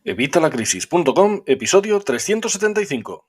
Evitalacrisis.com, episodio 375.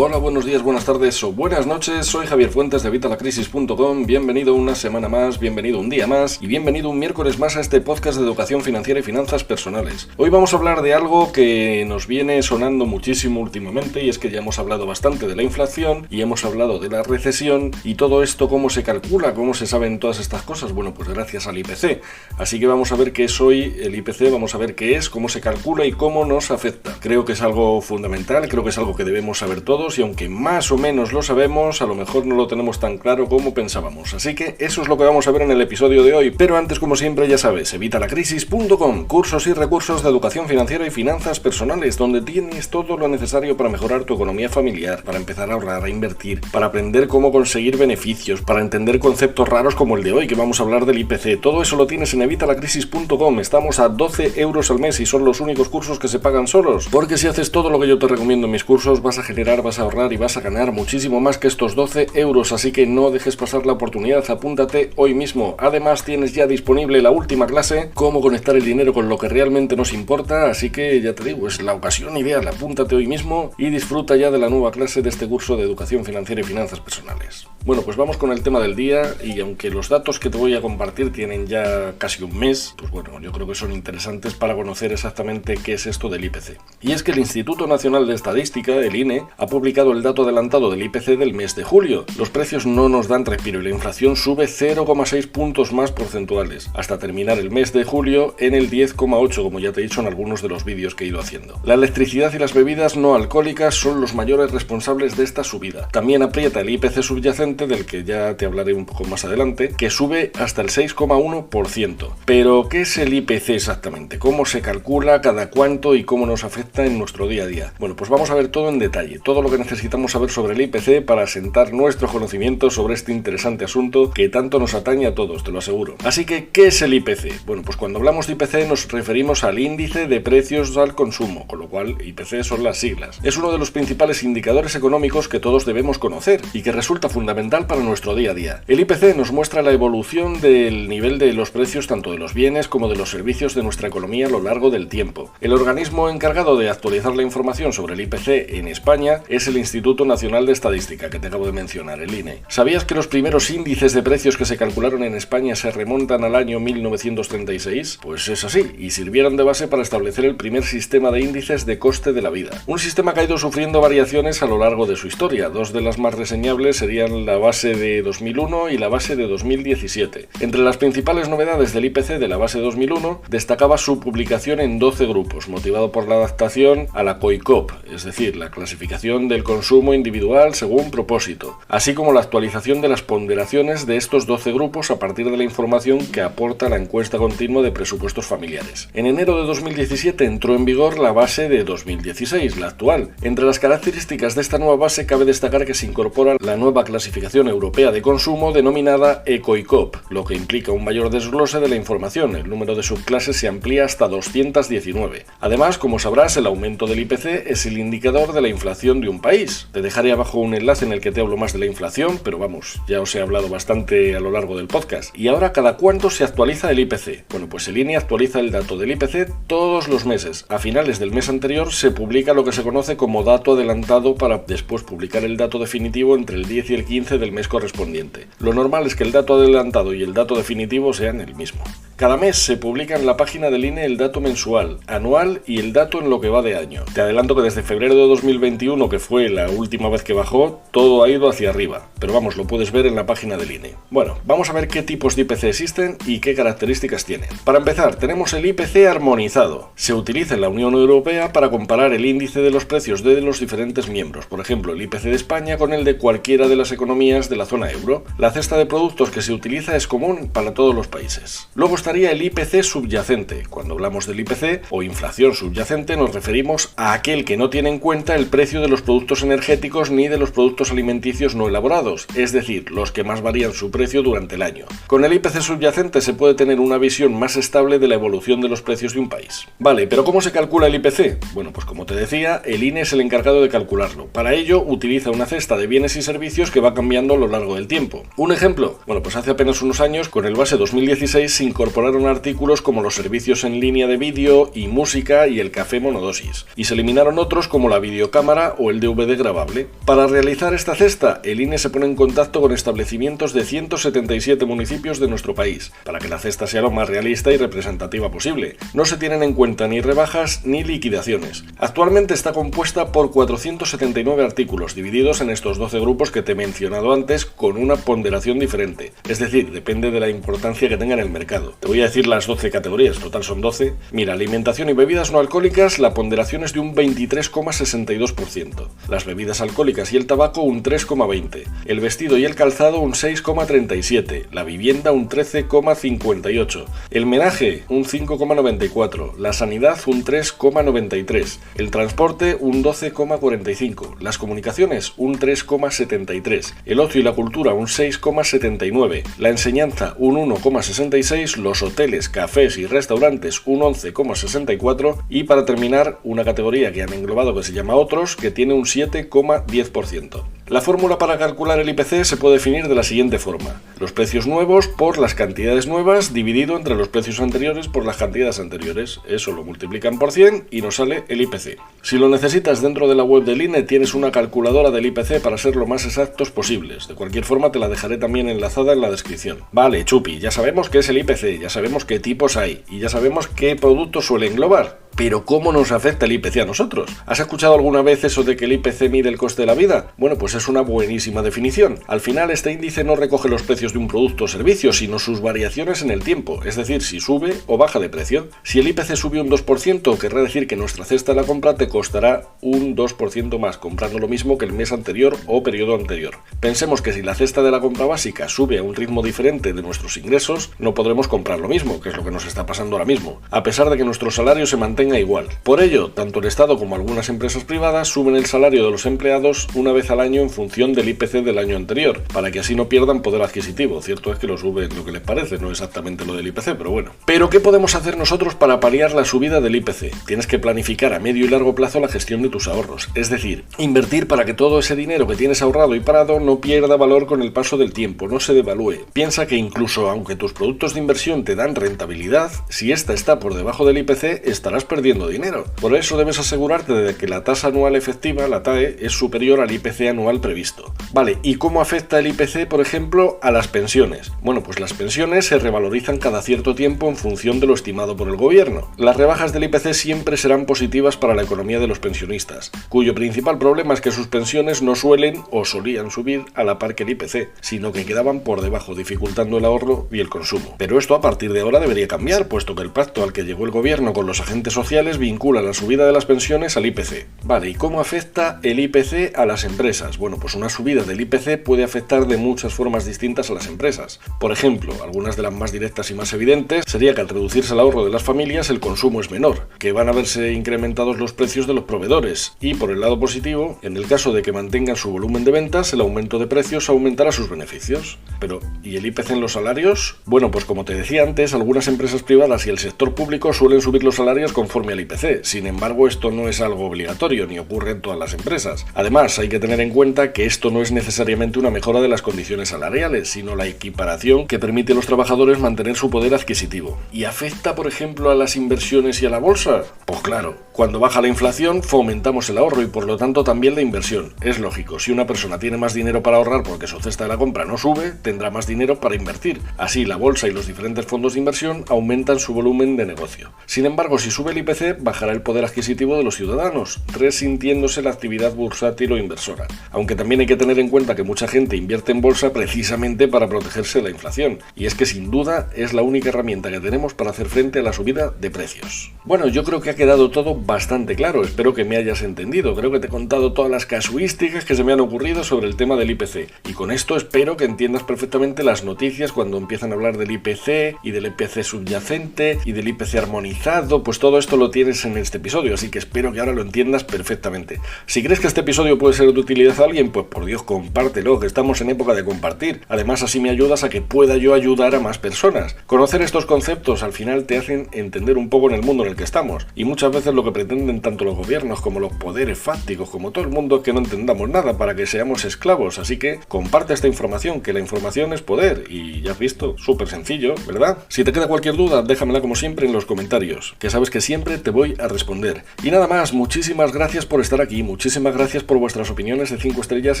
Hola, buenos días, buenas tardes o buenas noches, soy Javier Fuentes de Evitalacrisis.com, bienvenido una semana más, bienvenido un día más y bienvenido un miércoles más a este podcast de educación financiera y finanzas personales. Hoy vamos a hablar de algo que nos viene sonando muchísimo últimamente y es que ya hemos hablado bastante de la inflación y hemos hablado de la recesión y todo esto, cómo se calcula, cómo se saben todas estas cosas, bueno, pues gracias al IPC. Así que vamos a ver qué es hoy el IPC, vamos a ver qué es, cómo se calcula y cómo nos afecta. Creo que es algo fundamental, creo que es algo que debemos saber todos y aunque más o menos lo sabemos, a lo mejor no lo tenemos tan claro como pensábamos. Así que eso es lo que vamos a ver en el episodio de hoy. Pero antes, como siempre, ya sabes, Evitalacrisis.com, cursos y recursos de educación financiera y finanzas personales, donde tienes todo lo necesario para mejorar tu economía familiar, para empezar a ahorrar, a invertir, para aprender cómo conseguir beneficios, para entender conceptos raros como el de hoy, que vamos a hablar del IPC. Todo eso lo tienes en Evitalacrisis.com. Estamos a 12 euros al mes y son los únicos cursos que se pagan solos. Porque si haces todo lo que yo te recomiendo en mis cursos, vas a generar, vas a ahorrar y vas a ganar muchísimo más que estos 12 euros, así que no dejes pasar la oportunidad, apúntate hoy mismo. Además tienes ya disponible la última clase, cómo conectar el dinero con lo que realmente nos importa, así que ya te digo, es la ocasión ideal, apúntate hoy mismo y disfruta ya de la nueva clase de este curso de educación financiera y finanzas personales. Bueno, pues vamos con el tema del día y aunque los datos que te voy a compartir tienen ya casi un mes, pues bueno, yo creo que son interesantes para conocer exactamente qué es esto del IPC. Y es que el Instituto Nacional de Estadística, el INE, ha publicado el dato adelantado del IPC del mes de julio. Los precios no nos dan respiro y la inflación sube 0,6 puntos más porcentuales, hasta terminar el mes de julio en el 10,8, como ya te he dicho en algunos de los vídeos que he ido haciendo. La electricidad y las bebidas no alcohólicas son los mayores responsables de esta subida. También aprieta el IPC subyacente, del que ya te hablaré un poco más adelante, que sube hasta el 6,1%. Pero, ¿qué es el IPC exactamente? ¿Cómo se calcula, cada cuánto y cómo nos afecta en nuestro día a día? Bueno, pues vamos a ver todo en detalle, todo lo que necesitamos saber sobre el IPC para asentar nuestro conocimiento sobre este interesante asunto que tanto nos atañe a todos, te lo aseguro. Así que, ¿qué es el IPC? Bueno, pues cuando hablamos de IPC nos referimos al índice de precios al consumo, con lo cual IPC son las siglas. Es uno de los principales indicadores económicos que todos debemos conocer y que resulta fundamental para nuestro día a día. El IPC nos muestra la evolución del nivel de los precios tanto de los bienes como de los servicios de nuestra economía a lo largo del tiempo. El organismo encargado de actualizar la información sobre el IPC en España es el Instituto Nacional de Estadística, que te acabo de mencionar, el INE. ¿Sabías que los primeros índices de precios que se calcularon en España se remontan al año 1936? Pues es así, y sirvieron de base para establecer el primer sistema de índices de coste de la vida. Un sistema que ha ido sufriendo variaciones a lo largo de su historia. Dos de las más reseñables serían la base de 2001 y la base de 2017. Entre las principales novedades del IPC de la base 2001 destacaba su publicación en 12 grupos, motivado por la adaptación a la COICOP, es decir, la clasificación del consumo individual según propósito, así como la actualización de las ponderaciones de estos 12 grupos a partir de la información que aporta la encuesta continua de presupuestos familiares. En enero de 2017 entró en vigor la base de 2016, la actual. Entre las características de esta nueva base cabe destacar que se incorpora la nueva clasificación europea de consumo denominada ECOICOP, lo que implica un mayor desglose de la información. El número de subclases se amplía hasta 219. Además, como sabrás, el aumento del IPC es el indicador de la inflación de un país. Te dejaré abajo un enlace en el que te hablo más de la inflación, pero vamos, ya os he hablado bastante a lo largo del podcast. Y ahora, ¿cada cuánto se actualiza el IPC? Bueno, pues el INE actualiza el dato del IPC todos los meses. A finales del mes anterior se publica lo que se conoce como dato adelantado para después publicar el dato definitivo entre el 10 y el 15 del mes correspondiente. Lo normal es que el dato adelantado y el dato definitivo sean el mismo. Cada mes se publica en la página del INE el dato mensual, anual y el dato en lo que va de año. Te adelanto que desde febrero de 2021, que fue la última vez que bajó, todo ha ido hacia arriba. Pero vamos, lo puedes ver en la página del INE. Bueno, vamos a ver qué tipos de IPC existen y qué características tienen. Para empezar, tenemos el IPC armonizado. Se utiliza en la Unión Europea para comparar el índice de los precios de los diferentes miembros. Por ejemplo, el IPC de España con el de cualquiera de las economías de la zona euro. La cesta de productos que se utiliza es común para todos los países. Luego está estaría el IPC subyacente. Cuando hablamos del IPC o inflación subyacente nos referimos a aquel que no tiene en cuenta el precio de los productos energéticos ni de los productos alimenticios no elaborados, es decir, los que más varían su precio durante el año. Con el IPC subyacente se puede tener una visión más estable de la evolución de los precios de un país. Vale, pero ¿cómo se calcula el IPC? Bueno, pues como te decía, el INE es el encargado de calcularlo. Para ello utiliza una cesta de bienes y servicios que va cambiando a lo largo del tiempo. ¿Un ejemplo? Bueno, pues hace apenas unos años, con el base 2016, se incorporaron artículos como los servicios en línea de vídeo y música y el café monodosis, y se eliminaron otros como la videocámara o el DVD grabable. Para realizar esta cesta, el INE se pone en contacto con establecimientos de 177 municipios de nuestro país, para que la cesta sea lo más realista y representativa posible. No se tienen en cuenta ni rebajas ni liquidaciones. Actualmente está compuesta por 479 artículos, divididos en estos 12 grupos que te he mencionado antes, con una ponderación diferente. Es decir, depende de la importancia que tenga en el mercado. Te voy a decir las 12 categorías, total son 12. Mira, alimentación y bebidas no alcohólicas, la ponderación es de un 23,62%. Las bebidas alcohólicas y el tabaco un 3,20%. El vestido y el calzado un 6,37%. La vivienda un 13,58%. El menaje un 5,94%. La sanidad un 3,93%. El transporte un 12,45%. Las comunicaciones un 3,73%. El ocio y la cultura un 6,79%. La enseñanza un 1,66%. Los hoteles, cafés y restaurantes un 11,64%. Y para terminar, una categoría que han englobado que se llama otros, que tiene un 7,10%. La fórmula para calcular el IPC se puede definir de la siguiente forma: los precios nuevos por las cantidades nuevas dividido entre los precios anteriores por las cantidades anteriores. Eso lo multiplican por 100 y nos sale el IPC. Si lo necesitas, dentro de la web del INE tienes una calculadora del IPC para ser lo más exactos posibles. De cualquier forma te la dejaré también enlazada en la descripción. Vale, chupi, ya sabemos qué es el IPC, ya sabemos qué tipos hay y ya sabemos qué productos suele englobar. Pero ¿cómo nos afecta el IPC a nosotros? ¿Has escuchado alguna vez eso de que el IPC mide el coste de la vida? Bueno, pues es una buenísima definición. Al final, este índice no recoge los precios de un producto o servicio, sino sus variaciones en el tiempo, es decir, si sube o baja de precio. Si el IPC sube un 2%, querrá decir que nuestra cesta de la compra te costará un 2% más, comprando lo mismo que el mes anterior o periodo anterior. Pensemos que si la cesta de la compra básica sube a un ritmo diferente de nuestros ingresos, no podremos comprar lo mismo, que es lo que nos está pasando ahora mismo, a pesar de que nuestro salario se mantenga igual. Por ello, tanto el Estado como algunas empresas privadas suben el salario de los empleados una vez al año en función del IPC del año anterior, para que así no pierdan poder adquisitivo. Cierto es que lo suben lo que les parece, no exactamente lo del IPC, pero bueno. Pero ¿qué podemos hacer nosotros para paliar la subida del IPC? Tienes que planificar a medio y largo plazo la gestión de tus ahorros, es decir, invertir para que todo ese dinero que tienes ahorrado y parado no pierda valor con el paso del tiempo, no se devalúe. Piensa que incluso aunque tus productos de inversión te dan rentabilidad, si esta está por debajo del IPC, estarás perdiendo dinero. Por eso debes asegurarte de que la tasa anual efectiva, la TAE, es superior al IPC anual previsto. Vale, ¿y cómo afecta el IPC, por ejemplo, a las pensiones? Bueno, pues las pensiones se revalorizan cada cierto tiempo en función de lo estimado por el gobierno. Las rebajas del IPC siempre serán positivas para la economía de los pensionistas, cuyo principal problema es que sus pensiones no suelen o solían subir a la par que el IPC, sino que quedaban por debajo, dificultando el ahorro y el consumo. Pero esto a partir de ahora debería cambiar, puesto que el pacto al que llegó el gobierno con los agentes sociales vincula la subida de las pensiones al IPC. Vale, ¿y cómo afecta el IPC a las empresas? Bueno, pues una subida del IPC puede afectar de muchas formas distintas a las empresas. Por ejemplo, algunas de las más directas y más evidentes sería que al reducirse el ahorro de las familias, el consumo es menor, que van a verse incrementados los precios de los proveedores y, por el lado positivo, en el caso de que mantengan su volumen de ventas, el aumento de precios aumentará sus beneficios. Pero, ¿y el IPC en los salarios? Bueno, pues como te decía antes, algunas empresas privadas y el sector público suelen subir los salarios conforme al IPC. Sin embargo, esto no es algo obligatorio ni ocurre en todas las empresas. Además, hay que tener en cuenta que esto no es necesariamente una mejora de las condiciones salariales, sino la equiparación que permite a los trabajadores mantener su poder adquisitivo. ¿Y afecta, por ejemplo, a las inversiones y a la bolsa? Pues claro, cuando baja la inflación, fomentamos el ahorro y por lo tanto también la inversión. Es lógico, si una persona tiene más dinero para ahorrar porque su cesta de la compra no sube, tendrá más dinero para invertir. Así, la bolsa y los diferentes fondos de inversión aumentan su volumen de negocio. Sin embargo, si sube el IPC, bajará el poder adquisitivo de los ciudadanos, resintiéndose la actividad bursátil o inversora. aunque también hay que tener en cuenta que mucha gente invierte en bolsa precisamente para protegerse de la inflación, y es que sin duda es la única herramienta que tenemos para hacer frente a la subida de precios. Bueno, yo creo que ha quedado todo bastante claro, espero que me hayas entendido, creo que te he contado todas las casuísticas que se me han ocurrido sobre el tema del IPC, y con esto espero que entiendas perfectamente las noticias cuando empiezan a hablar del IPC y del IPC subyacente y del IPC armonizado, pues todo esto lo tienes en este episodio, así que espero que ahora lo entiendas perfectamente. Si crees que este episodio puede ser de utilidad a alguien, pues por Dios, compártelo, que estamos en época de compartir. Además, así me ayudas a que pueda yo ayudar a más personas. Conocer estos conceptos al final te hacen entender un poco en el mundo en el que estamos, y muchas veces lo que pretenden tanto los gobiernos como los poderes fácticos, como todo el mundo, es que no entendamos nada para que seamos esclavos, así que comparte esta información, que la información es poder, y ya has visto, súper sencillo, ¿verdad? Si te queda cualquier duda, déjamela como siempre en los comentarios, que sabes que siempre te voy a responder. Y nada más, muchísimas gracias por estar aquí, muchísimas gracias por vuestras opiniones de 5 estrellas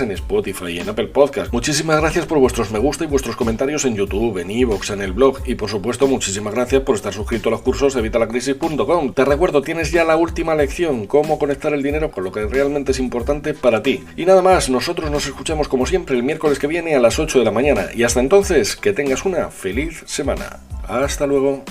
en Spotify y en Apple Podcast, muchísimas gracias por vuestros me gusta y vuestros comentarios en YouTube, en iVoox, en el blog, y por supuesto muchísimas gracias por estar suscrito a los cursos de evitalacrisis.com. Te recuerdo, tienes ya la última lección, cómo conectar el dinero con lo que realmente es importante para ti. Y nada más, nosotros nos escuchamos como siempre el miércoles que viene a las 8 de la mañana, y hasta entonces, que tengas una feliz semana. Hasta luego.